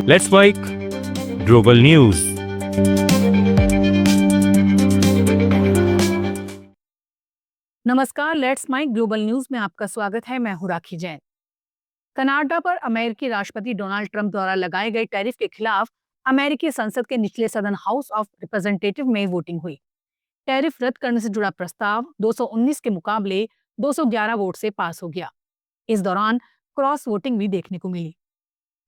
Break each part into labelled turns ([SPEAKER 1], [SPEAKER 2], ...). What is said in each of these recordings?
[SPEAKER 1] Let's Mike Global News.
[SPEAKER 2] नमस्कार, let's my global news में आपका स्वागत है। मैं हूं राखी जैन। कनाडा पर अमेरिकी राष्ट्रपति डोनाल्ड ट्रंप द्वारा लगाए गए टैरिफ के खिलाफ अमेरिकी संसद के निचले सदन हाउस ऑफ रिप्रेजेंटेटिव में वोटिंग हुई। टैरिफ रद्द करने से जुड़ा प्रस्ताव 219 के मुकाबले 211 वोट से पास हो गया। इस दौरान क्रॉस वोटिंग भी देखने को मिली।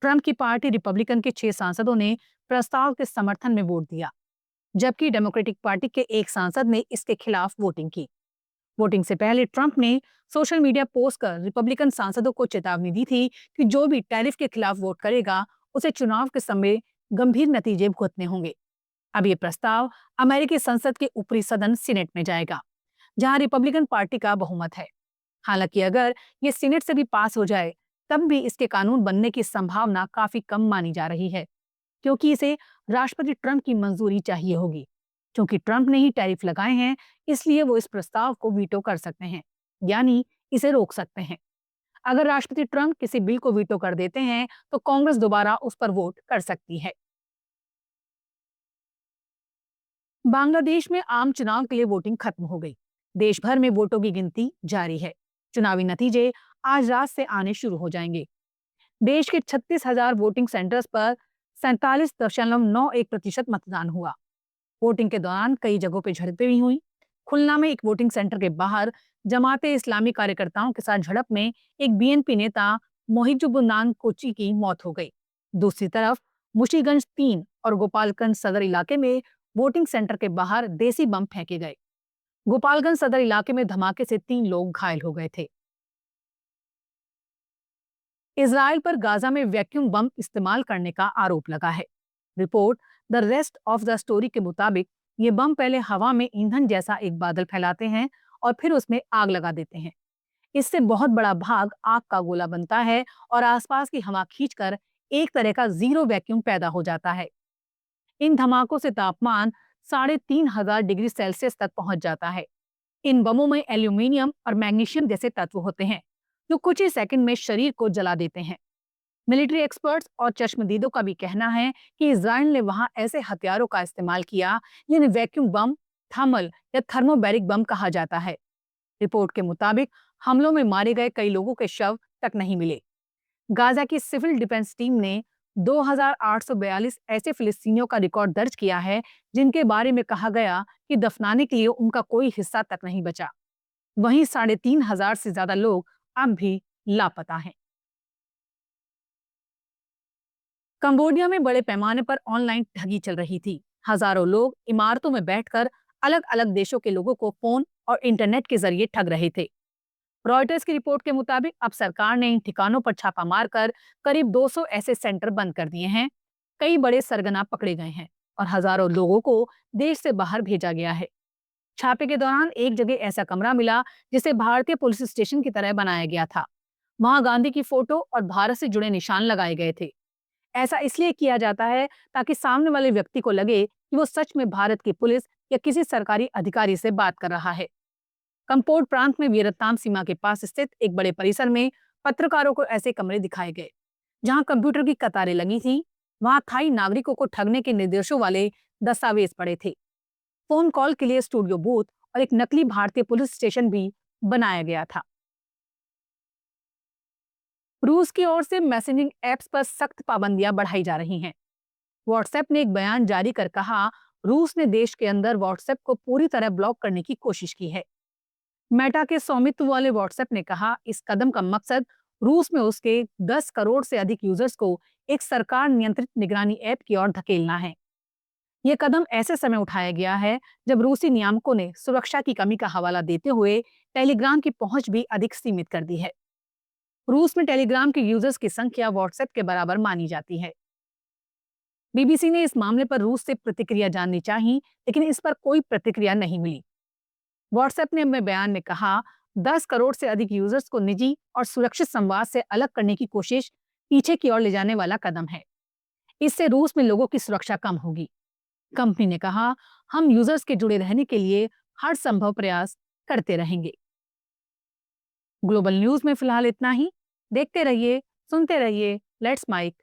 [SPEAKER 2] ट्रंप की पार्टी रिपब्लिकन के 6 सांसदों ने प्रस्ताव के समर्थन में वोट दिया, जबकि डेमोक्रेटिक पार्टी के एक सांसद ने इसके खिलाफ वोटिंग की। वोटिंग से पहले ट्रंप ने सोशल मीडिया पोस्ट कर रिपब्लिकन सांसदों को चेतावनी दी थी कि जो भी टैरिफ के खिलाफ वोट करेगा उसे चुनाव के समय गंभीर नतीजे भुगतने होंगे। अब ये प्रस्ताव अमेरिकी संसद के ऊपरी सदन सीनेट में जाएगा, जहां रिपब्लिकन पार्टी का बहुमत है। हालांकि अगर ये सीनेट से भी पास हो जाए, तब भी इसके कानून बनने की संभावना काफी कम मानी जा रही है, क्योंकि इसे राष्ट्रपति ट्रंप की मंजूरी चाहिए होगी। क्योंकि ट्रंप ने ही टैरिफ लगाए हैं, इसलिए वो इस प्रस्ताव को वीटो कर सकते हैं, यानी इसे रोक सकते हैं। अगर राष्ट्रपति ट्रंप किसी बिल को वीटो कर देते हैं, तो कांग्रेस दोबारा उस पर वोट कर सकती है। बांग्लादेश में आम चुनाव के लिए वोटिंग खत्म हो गई। देश भर में वोटों की गिनती जारी है। चुनावी नतीजे आज रात से आने शुरू हो जाएंगे। देश के 36,000 वोटिंग सेंटर्स पर 47.91% मतदान हुआ। वोटिंग के दौरान कई जगहों पर झड़पें भी हुई। खुलना में एक वोटिंग सेंटर के बाहर जमाते इस्लामी कार्यकर्ताओं के साथ झड़प में एक बीएनपी नेता मोहिजुबुन्नान कोची की मौत हो गई। दूसरी तरफ मुशीगंज 3 और गोपालगंज सदर इलाके में वोटिंग सेंटर के बाहर देसी बम फेंके गए। गोपालगंज सदर इलाके में धमाके से 3 लोग घायल हो गए थे। इजराइल पर गाजा में वैक्यूम बम इस्तेमाल करने का आरोप लगा है। Report the rest of the story के मुताबिक ये बम पहले हवा में ईंधन जैसा एक बादल फैलाते हैं और फिर उसमें आग लगा देते हैं। इससे बहुत बड़ा भाग आग का गोला बनता है और आसपास की हवा खींचकर एक तरह का जीरो वैक्यूम पैदा हो जाता है। इन धमाकों से तापमान 3,500 डिग्री सेल्सियस तक पहुंच जाता है। इन बमों में एल्यूमिनियम और मैग्नीशियम जैसे तत्व होते हैं, जो कुछ ही सेकंड में शरीर को जला देते हैं। मिलिट्री एक्सपर्ट्स और चश्मदीदों का भी कहना है कि इजराइल ने वहां ऐसे हथियारों का इस्तेमाल किया जिन्हें वैक्यूम बम, थर्मल या थर्मोबैरिक बम कहा जाता है। रिपोर्ट के मुताबिक हमलों में मारे गए कई लोगों के शव तक नहीं मिले। गाजा की सिविल डिफेंस टीम ने 2,842 ऐसे फिलिस्तीनियों का रिकॉर्ड दर्ज किया है जिनके बारे में कहा गया कि दफनाने के लिए उनका कोई हिस्सा तक नहीं बचा। वहीं 3,500 से ज्यादा लोग अब भी लापता हैं। कंबोडिया में बड़े पैमाने पर ऑनलाइन ठगी चल रही थी। हजारों लोग इमारतों में बैठकर अलग अलग देशों के लोगों को फोन और इंटरनेट के जरिए ठग रहे थे। रॉयटर्स की रिपोर्ट के मुताबिक अब सरकार ने इन ठिकानों पर छापा मारकर करीब 200 ऐसे सेंटर बंद कर दिए हैं। कई बड़े सरगना पकड़े गए हैं और हजारों लोगों को देश से बाहर भेजा गया है। छापे के दौरान एक जगह ऐसा कमरा मिला जिसे भारतीय पुलिस स्टेशन की तरह बनाया गया था। वहां गांधी की फोटो और भारत से जुड़े निशान लगाए गए थे। ऐसा इसलिए किया जाता है ताकि सामने वाले व्यक्ति को लगे कि वो सच में भारत की पुलिस या किसी सरकारी अधिकारी से बात कर रहा है। कंपोर्ट प्रांत में वियतनाम सीमा के पास स्थित एक बड़े परिसर में पत्रकारों को ऐसे कमरे दिखाए गए जहां कंप्यूटर की कतारें लगी थी। वहां थाई नागरिकों को ठगने के निर्देशों वाले दस्तावेज पड़े थे। फोन कॉल के लिए स्टूडियो बूथ और एक नकली भारतीय पुलिस स्टेशन भी बनाया गया था। रूस की ओर से मैसेजिंग एप्स पर सख्त पाबंदियां बढ़ाई जा रही हैं। व्हाट्सएप ने एक बयान जारी कर कहा, रूस ने देश के अंदर व्हाट्सएप को पूरी तरह ब्लॉक करने की कोशिश की है। मेटा के स्वामित्व वाले व्हाट्सएप ने कहा, इस कदम का मकसद रूस में उसके 10 करोड़ से अधिक यूजर्स को एक सरकार नियंत्रित निगरानी ऐप की ओर धकेलना है। यह कदम ऐसे समय उठाया गया है जब रूसी नियामकों ने सुरक्षा की कमी का हवाला देते हुए टेलीग्राम की पहुंच भी अधिक सीमित कर दी है। रूस में टेलीग्राम के यूजर्स की संख्या व्हाट्सएप के बराबर मानी जाती है। बीबीसी ने इस मामले पर रूस से प्रतिक्रिया जाननी चाही, लेकिन इस पर कोई प्रतिक्रिया नहीं मिली। व्हाट्सएप ने अपने बयान में कहा, 10 करोड़ से अधिक यूजर्स को निजी और सुरक्षित संवाद से अलग करने की कोशिश पीछे की ओर ले जाने वाला कदम है। इससे रूस में लोगों की सुरक्षा कम होगी। कंपनी ने कहा, हम यूजर्स के जुड़े रहने के लिए हर संभव प्रयास करते रहेंगे। ग्लोबल न्यूज में फिलहाल इतना ही। देखते रहिए, सुनते रहिए लेट्स माइक